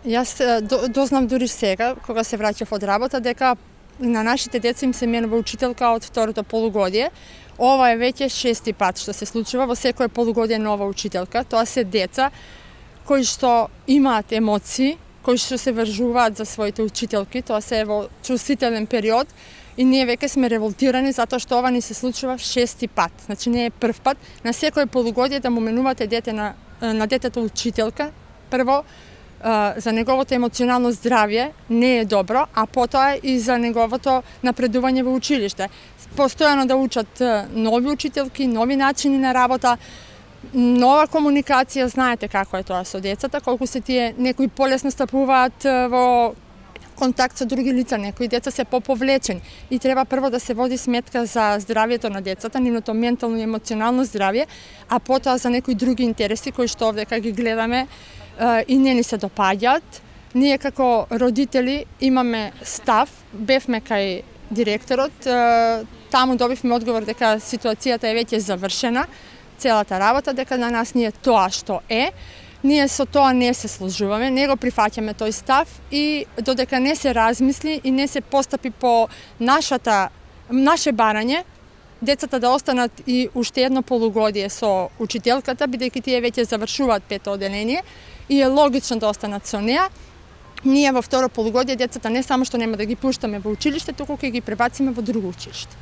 Јас дознав дури сега, кога се враќав од работа, дека на нашите деца им се менува учителка од второто полугодие. Ова е веќе 6-ти пат што се случува, во секое полугодие нова учителка. Тоа се деца кои што имаат емоции, кои што се вржуваат за своите учителки, тоа се во чувствителен период и ние веќе сме револтирани затоа што ова ни се случува 6-ти пат. Значи не е прв пат, на секое полугодие да му менувате дете на детето учителка. Прво, за неговото емоционално здравје не е добро, а потоа и за неговото напредување во училиште. Постојано да учат нови учителки, нови начини на работа, нова комуникација, знаете како е тоа со децата, колку се тие, некои полесно стапуваат во контакт со други лица, некои деца се поповлечени и треба прво да се води сметка за здравјето на децата, нивното ментално и емоционално здравје, а потоа за некои други интереси кои што овдека ги гледаме и не ни се допаѓаат. Ние како родители имаме став, бевме кај директорот, таму добивме одговор дека ситуацијата е веќе завршена, целата работа, дека на нас ние тоа што е. Ние со тоа не се сложуваме, не го прифаќаме тој став и додека не се размисли и не се постапи по наше барање, децата да останат и уште едно полугодие со учителката, бидејќи тие веќе завршуваат пето оделение и е логично да останат со неа. Ние во второ полугодие децата не само што нема да ги пуштаме во училиште, туку ќе ги пребациме во друго училиште.